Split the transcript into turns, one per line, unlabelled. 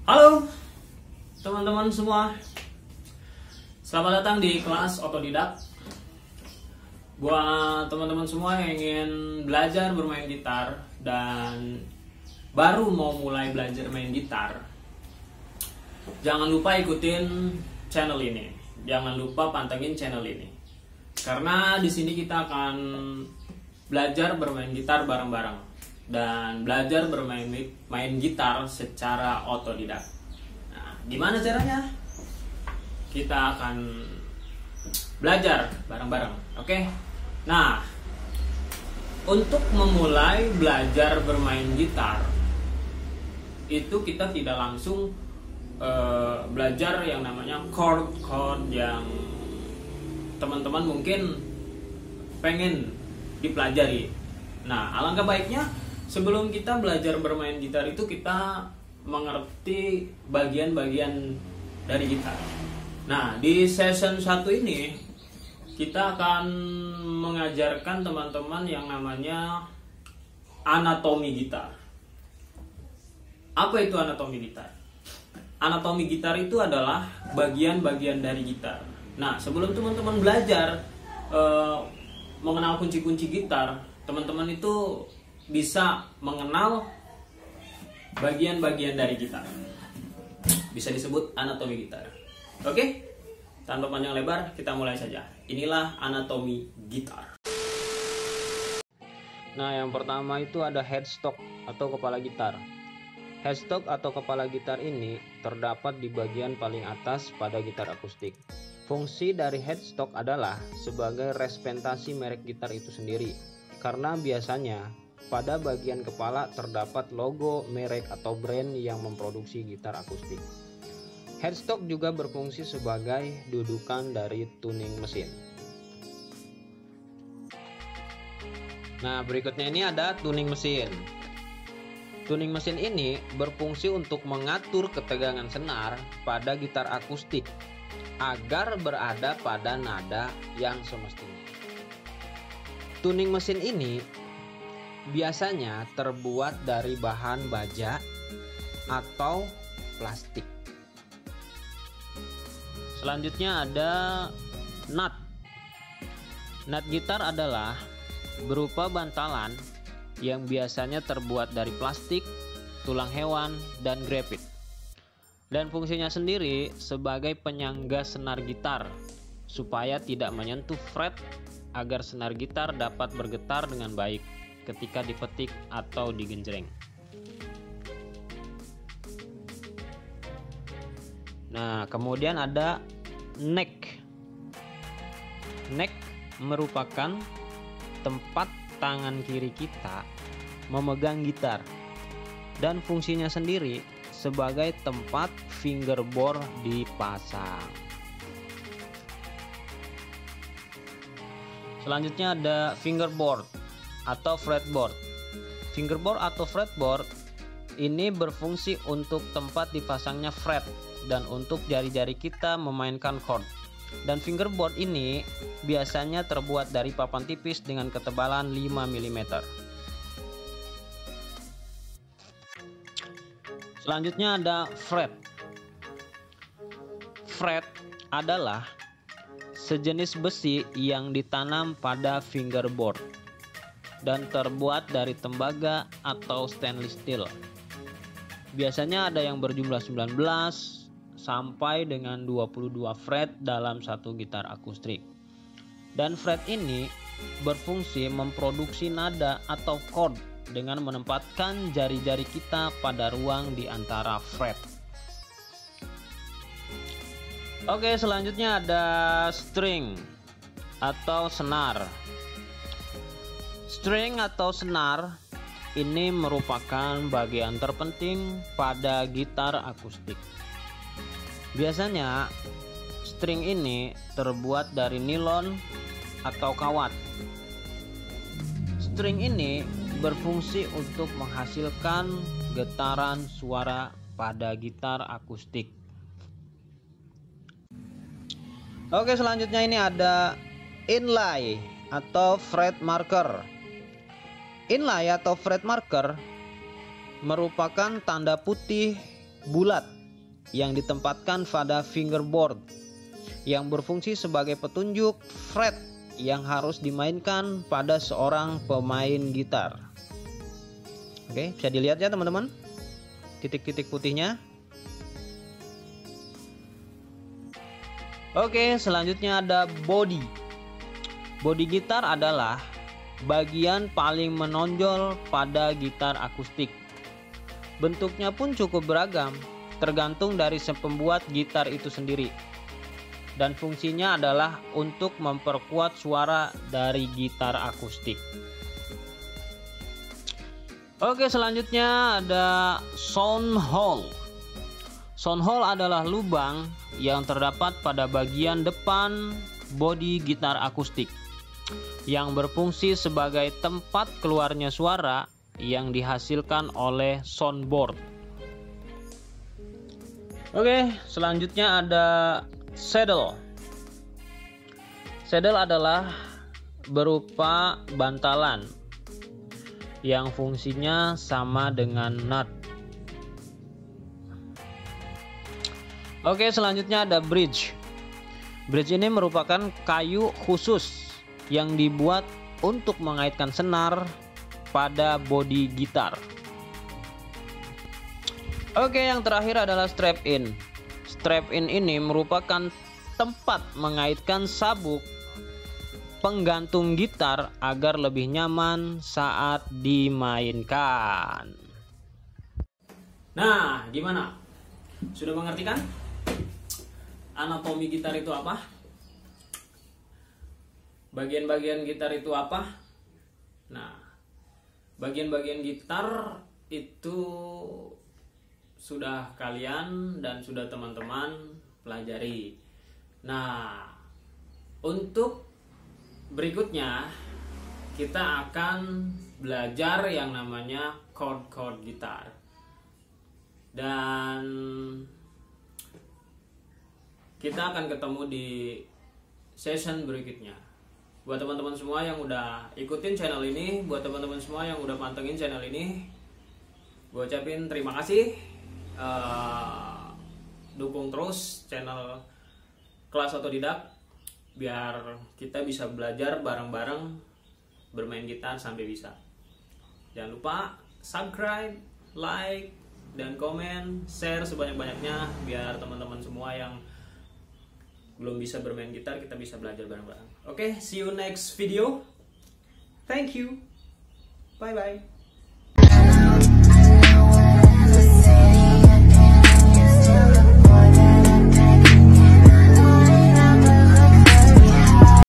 Halo teman-teman semua, selamat datang di kelas otodidak. Buat teman-teman semua yang ingin belajar bermain gitar dan baru mau mulai belajar main gitar, jangan lupa ikutin channel ini. Jangan lupa pantengin channel ini, karena di sini kita akan belajar bermain gitar bareng-bareng dan belajar bermain gitar secara otodidak. Nah, gimana caranya? Kita akan belajar bareng-bareng, oke? Nah, untuk memulai belajar bermain gitar itu kita tidak langsung belajar yang namanya chord yang teman-teman mungkin pengen dipelajari. Nah, alangkah baiknya sebelum kita belajar bermain gitar itu kita mengerti bagian-bagian dari gitar. Nah, di session 1 ini kita akan mengajarkan teman-teman yang namanya anatomi gitar. Apa itu anatomi gitar? Anatomi gitar itu adalah bagian-bagian dari gitar. Nah, sebelum teman-teman belajar mengenal kunci-kunci gitar, teman-teman itu bisa mengenal bagian-bagian dari gitar. Bisa disebut anatomi gitar. Oke? Tanpa panjang lebar, kita mulai saja. Inilah anatomi gitar. Nah, yang pertama itu ada headstock atau kepala gitar. Headstock atau kepala gitar ini terdapat di bagian paling atas pada gitar akustik. Fungsi dari headstock adalah sebagai representasi merek gitar itu sendiri, karena biasanya pada bagian kepala terdapat logo merek atau brand yang memproduksi gitar akustik. Headstock juga berfungsi sebagai dudukan dari tuning mesin. Nah, berikutnya ini ada tuning mesin. Tuning mesin ini berfungsi untuk mengatur ketegangan senar pada gitar akustik agar berada pada nada yang semestinya. Tuning mesin ini biasanya terbuat dari bahan baja atau plastik. Selanjutnya ada nut. Nut gitar adalah berupa bantalan yang biasanya terbuat dari plastik, tulang hewan, dan grafit. Dan fungsinya sendiri sebagai penyangga senar gitar supaya tidak menyentuh fret agar senar gitar dapat bergetar dengan baik ketika dipetik atau digenjreng. Nah, kemudian ada neck. Neck merupakan tempat tangan kiri kita memegang gitar dan fungsinya sendiri sebagai tempat fingerboard dipasang. Selanjutnya ada fingerboard atau fretboard. Fingerboard atau fretboard ini berfungsi untuk tempat dipasangnya fret dan untuk jari-jari kita memainkan chord. Dan fingerboard ini biasanya terbuat dari papan tipis dengan ketebalan 5 mm. Selanjutnya ada fret. Fret adalah sejenis besi yang ditanam pada fingerboard dan terbuat dari tembaga atau stainless steel. Biasanya ada yang berjumlah 19 sampai dengan 22 fret dalam satu gitar akustik. Dan fret ini berfungsi memproduksi nada atau chord dengan menempatkan jari-jari kita pada ruang di antara fret. Oke, selanjutnya ada string atau senar. String atau senar ini merupakan bagian terpenting pada gitar akustik. Biasanya string ini terbuat dari nilon atau kawat. String ini berfungsi untuk menghasilkan getaran suara pada gitar akustik. Oke, selanjutnya ini ada inlay atau fret marker. Inlay atau fret marker merupakan tanda putih bulat yang ditempatkan pada fingerboard yang berfungsi sebagai petunjuk fret yang harus dimainkan pada seorang pemain gitar. Oke, bisa dilihat ya teman-teman, titik-titik putihnya. Oke, selanjutnya ada body. Body gitar adalah bagian paling menonjol pada gitar akustik. Bentuknya pun cukup beragam, tergantung dari si pembuat gitar itu sendiri. Dan fungsinya adalah untuk memperkuat suara dari gitar akustik. Oke, selanjutnya ada sound hole. Sound hole adalah lubang yang terdapat pada bagian depan bodi gitar akustik yang berfungsi sebagai tempat keluarnya suara yang dihasilkan oleh soundboard. Oke, selanjutnya ada saddle. Saddle adalah berupa bantalan yang fungsinya sama dengan nut. Oke, selanjutnya ada bridge. Bridge ini merupakan kayu khusus yang dibuat untuk mengaitkan senar pada bodi gitar. Oke, yang terakhir adalah strap in. Strap in ini merupakan tempat mengaitkan sabuk penggantung gitar agar lebih nyaman saat dimainkan. Nah, gimana? Sudah mengerti kan? Anatomi gitar itu apa? Bagian-bagian gitar itu apa? Nah, bagian-bagian gitar itu sudah kalian dan sudah teman-teman pelajari. Nah, untuk berikutnya kita akan belajar yang namanya chord gitar. Dan kita akan ketemu di session berikutnya. Buat teman-teman semua yang udah ikutin channel ini, buat teman-teman semua yang udah pantengin channel ini, gue ucapin terima kasih. Dukung terus channel Kelas Otodidak biar kita bisa belajar bareng-bareng bermain gitar sampai bisa. Jangan lupa subscribe, like, dan komen, share sebanyak-banyaknya biar teman-teman semua yang belum bisa bermain gitar kita bisa belajar bareng-bareng. Oke, see you next video. Thank you. Bye bye.